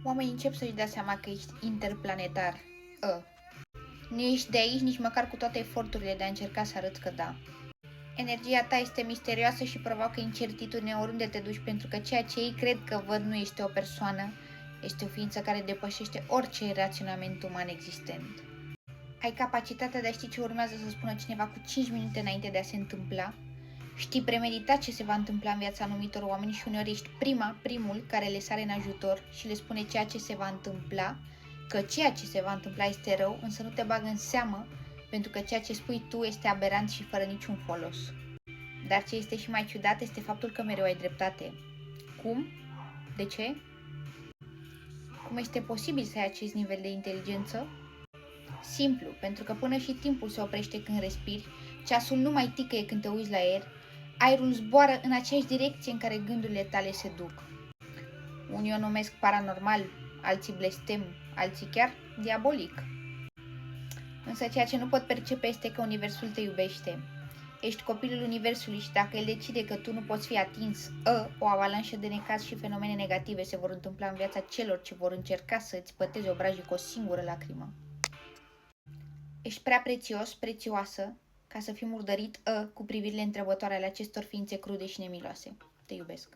Oamenii încep să-și dea seama că ești interplanetar. Nu ești de aici nici măcar cu toate eforturile de a încerca să arăți că da. Energia ta este misterioasă și provoacă incertitudine oriunde te duci, pentru că ceea ce ei cred că văd nu este o persoană, este o ființă care depășește orice raționament uman existent. Ai capacitatea de a ști ce urmează să spună cineva cu 5 minute înainte de a se întâmpla. Știi premeditat ce se va întâmpla în viața anumitor oameni și uneori ești primul care le sare în ajutor și le spune ceea ce se va întâmpla, că ceea ce se va întâmpla este rău, însă nu te bagă în seamă, pentru că ceea ce spui tu este aberant și fără niciun folos. Dar ce este și mai ciudat este faptul că mereu ai dreptate. Cum? De ce? Cum este posibil să ai acest nivel de inteligență? Simplu, pentru că până și timpul se oprește când respiri, ceasul nu mai ticăie când te uiți la el, aerul zboară în aceeași direcție în care gândurile tale se duc. Unii o numesc paranormal, alții blestem, alții chiar diabolic. Însă ceea ce nu pot percepe este că Universul te iubește. Ești copilul Universului și dacă el decide că tu nu poți fi atins, o avalanșă de necaz și fenomene negative se vor întâmpla în viața celor ce vor încerca să îți păteze obrajii cu o singură lacrimă. Ești prea prețios, prețioasă, ca să fii murdărit cu privirile întrebătoare ale acestor ființe crude și nemiloase. Te iubesc.